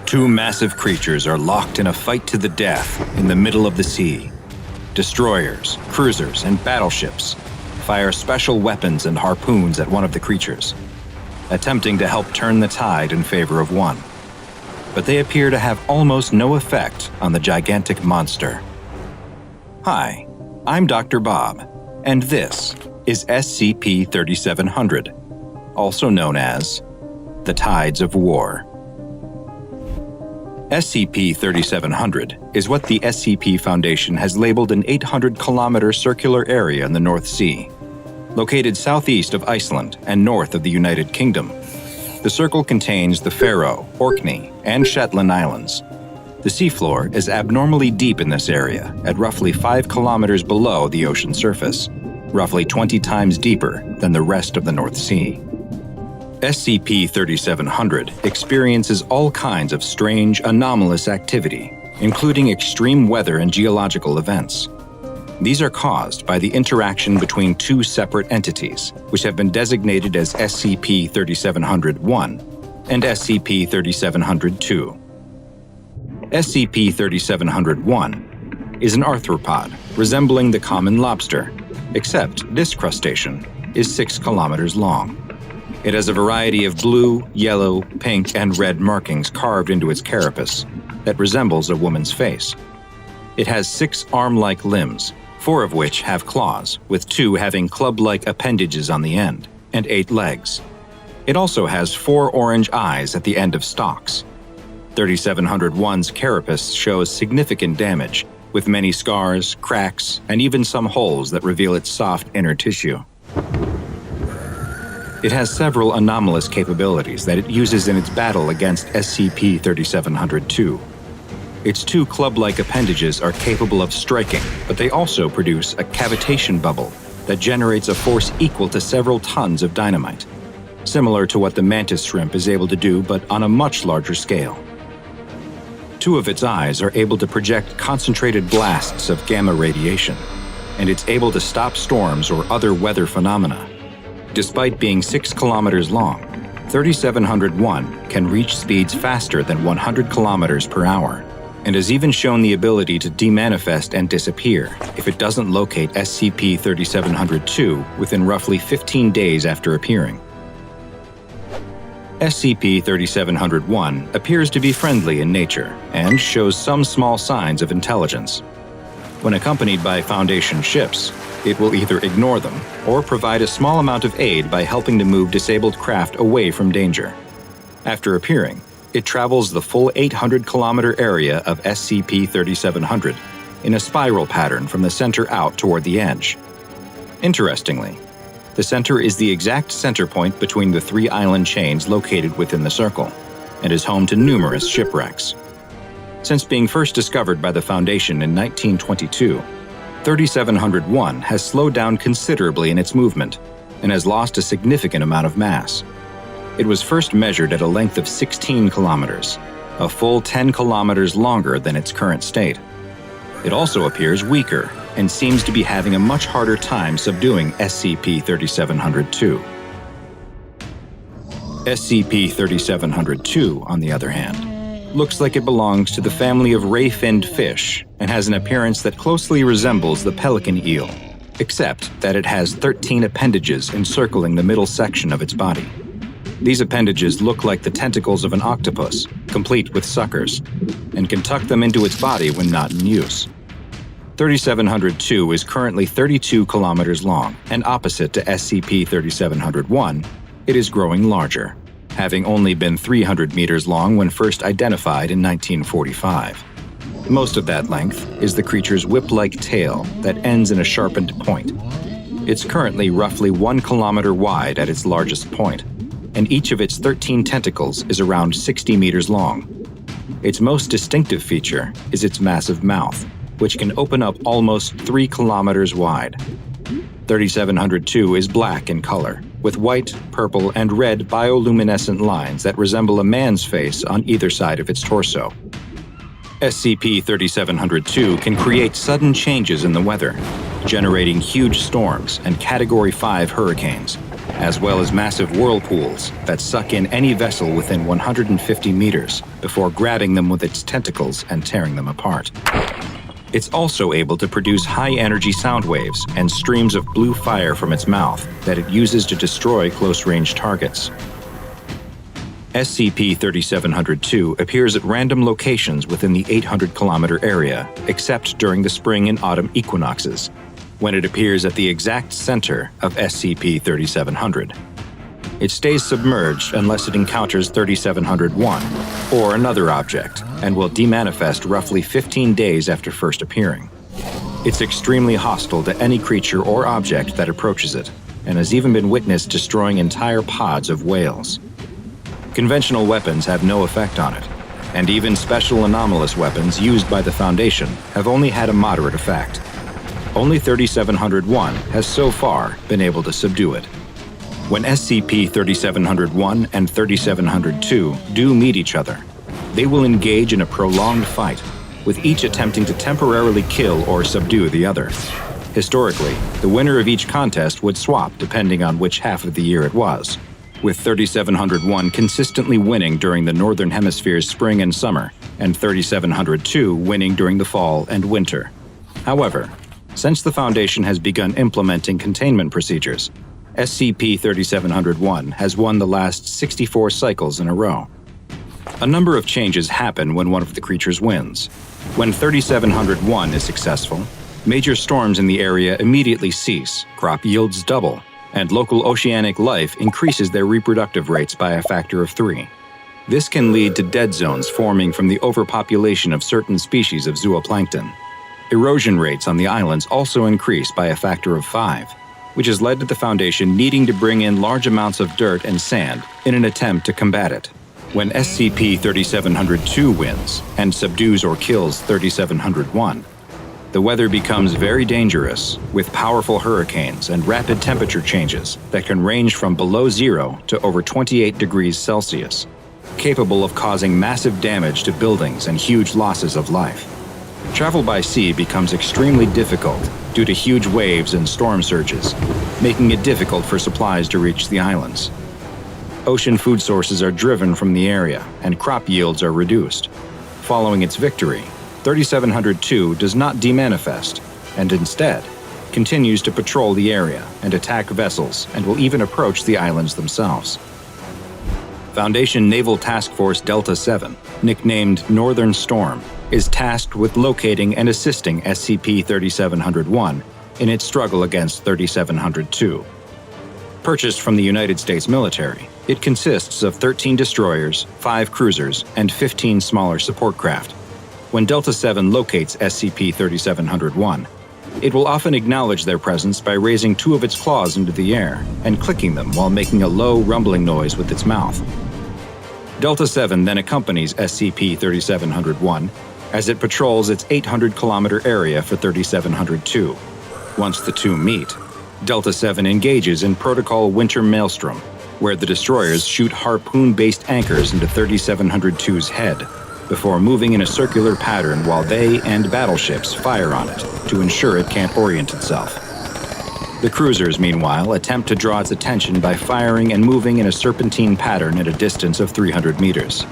Two massive creatures are locked in a fight to the death in the middle of the sea. Destroyers, cruisers, and battleships fire special weapons and harpoons at one of the creatures, attempting to help turn the tide in favor of one. But they appear to have almost no effect on the gigantic monster. Hi, I'm Dr. Bob, and this is SCP-3700, also known as the Tides of War. SCP-3700 is what the SCP Foundation has labeled an 800-kilometer circular area in the North Sea, located southeast of Iceland and north of the United Kingdom. The circle contains the Faroe, Orkney, and Shetland Islands. The seafloor is abnormally deep in this area, at roughly 5 kilometers below the ocean surface, roughly 20 times deeper than the rest of the North Sea. SCP-3700 experiences all kinds of strange, anomalous activity, including extreme weather and geological events. These are caused by the interaction between two separate entities, which have been designated as SCP-3700-1 and SCP-3700-2. SCP-3700-1 is an arthropod resembling the common lobster, except this crustacean is 6 kilometers long. It has a variety of blue, yellow, pink, and red markings carved into its carapace that resembles a woman's face. It has 6 arm-like limbs, 4 of which have claws, with 2 having club-like appendages on the end, and 8 legs. It also has 4 orange eyes at the end of stalks. 3701's carapace shows significant damage, with many scars, cracks, and even some holes that reveal its soft inner tissue. It has several anomalous capabilities that it uses in its battle against SCP-3700-2. Its 2 club-like appendages are capable of striking, but they also produce a cavitation bubble that generates a force equal to several tons of dynamite, similar to what the mantis shrimp is able to do, but on a much larger scale. 2 of its eyes are able to project concentrated blasts of gamma radiation, and it's able to stop storms or other weather phenomena. Despite being 6 kilometers long, 3701 can reach speeds faster than 100 kilometers per hour, and has even shown the ability to demanifest and disappear if it doesn't locate SCP-3700-2 within roughly 15 days after appearing. SCP-3701 appears to be friendly in nature and shows some small signs of intelligence. When accompanied by Foundation ships, it will either ignore them or provide a small amount of aid by helping to move disabled craft away from danger. After appearing, it travels the full 800-kilometer area of SCP-3700 in a spiral pattern from the center out toward the edge. Interestingly, the center is the exact center point between the 3 island chains located within the circle, and is home to numerous shipwrecks. Since being first discovered by the Foundation in 1922, 3701 has slowed down considerably in its movement and has lost a significant amount of mass. It was first measured at a length of 16 kilometers, a full 10 kilometers longer than its current state. It also appears weaker and seems to be having a much harder time subduing SCP-3700-2. SCP-3700-2, on the other hand, looks like it belongs to the family of ray-finned fish and has an appearance that closely resembles the pelican eel, except that it has 13 appendages encircling the middle section of its body. These appendages look like the tentacles of an octopus, complete with suckers, and can tuck them into its body when not in use. 3700-2 is currently 32 kilometers long, and opposite to SCP-3701, it is growing larger, having only been 300 meters long when first identified in 1945. Most of that length is the creature's whip-like tail that ends in a sharpened point. It's currently roughly 1 kilometer wide at its largest point, and each of its 13 tentacles is around 60 meters long. Its most distinctive feature is its massive mouth, which can open up almost 3 kilometers wide. 3702 is black in color, with white, purple, and red bioluminescent lines that resemble a man's face on either side of its torso. SCP-3702 can create sudden changes in the weather, generating huge storms and Category 5 hurricanes, as well as massive whirlpools that suck in any vessel within 150 meters, before grabbing them with its tentacles and tearing them apart. It's also able to produce high-energy sound waves and streams of blue fire from its mouth that it uses to destroy close-range targets. SCP-3702 appears at random locations within the 800-kilometer area, except during the spring and autumn equinoxes, when it appears at the exact center of SCP-3700. It stays submerged unless it encounters 3701 or another object, and will demanifest roughly 15 days after first appearing. It's extremely hostile to any creature or object that approaches it, and has even been witnessed destroying entire pods of whales. Conventional weapons have no effect on it, and even special anomalous weapons used by the Foundation have only had a moderate effect. Only 3701 has so far been able to subdue it. When SCP-3701 and 3702 do meet each other, they will engage in a prolonged fight, with each attempting to temporarily kill or subdue the other. Historically, the winner of each contest would swap depending on which half of the year it was, with 3701 consistently winning during the Northern Hemisphere's spring and summer, and 3702 winning during the fall and winter. However, since the Foundation has begun implementing containment procedures, SCP-3701 has won the last 64 cycles in a row. A number of changes happen when one of the creatures wins. When 3701 is successful, major storms in the area immediately cease, crop yields double, and local oceanic life increases their reproductive rates by a factor of 3. This can lead to dead zones forming from the overpopulation of certain species of zooplankton. Erosion rates on the islands also increase by a factor of 5, which has led to the Foundation needing to bring in large amounts of dirt and sand in an attempt to combat it. When SCP-3702 wins and subdues or kills 3701, the weather becomes very dangerous, with powerful hurricanes and rapid temperature changes that can range from below 0 to over 28 degrees Celsius, capable of causing massive damage to buildings and huge losses of life. Travel by sea becomes extremely difficult due to huge waves and storm surges, making it difficult for supplies to reach the islands. Ocean food sources are driven from the area, and crop yields are reduced. Following its victory, 3702 does not demanifest, and instead continues to patrol the area and attack vessels, and will even approach the islands themselves. Foundation Naval Task Force Delta 7, nicknamed Northern Storm, is tasked with locating and assisting SCP-3701 in its struggle against 3702. Purchased from the United States military, it consists of 13 destroyers, 5 cruisers, and 15 smaller support craft. When Delta 7 locates SCP-3701, it will often acknowledge their presence by raising 2 of its claws into the air and clicking them while making a low, rumbling noise with its mouth. Delta 7 then accompanies SCP-3701 as it patrols its 800-kilometer area for 3702. Once the two meet, Delta 7 engages in Protocol Winter Maelstrom, where the destroyers shoot harpoon-based anchors into 3702's head, before moving in a circular pattern while they and battleships fire on it to ensure it can't orient itself. The cruisers, meanwhile, attempt to draw its attention by firing and moving in a serpentine pattern at a distance of 300 meters.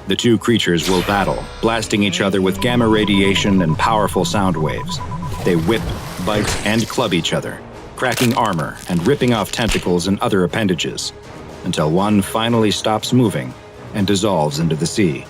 The two creatures will battle, blasting each other with gamma radiation and powerful sound waves. They whip, bite, and club each other, cracking armor and ripping off tentacles and other appendages, until one finally stops moving and dissolves into the sea.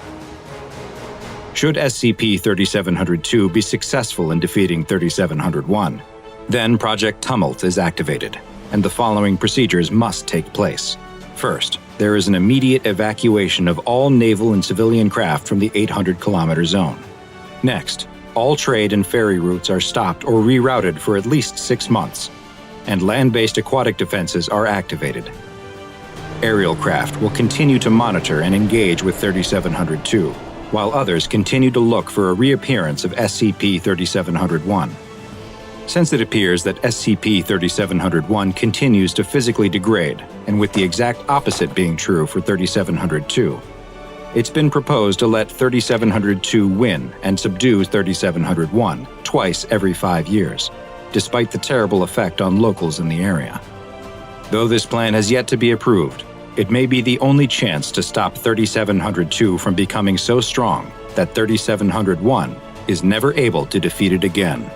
Should SCP-3702 be successful in defeating 3701, then Project Tumult is activated, and the following procedures must take place. First, there is an immediate evacuation of all naval and civilian craft from the 800-kilometer zone. Next, all trade and ferry routes are stopped or rerouted for at least 6 months, and land-based aquatic defenses are activated. Aerial craft will continue to monitor and engage with 3702, while others continue to look for a reappearance of SCP-3701. Since it appears that SCP-3701 continues to physically degrade, and with the exact opposite being true for 3702, it's been proposed to let 3702 win and subdue 3701 twice every 5 years, despite the terrible effect on locals in the area. Though this plan has yet to be approved, It may be the only chance to stop 3702 from becoming so strong that 3701 is never able to defeat it again.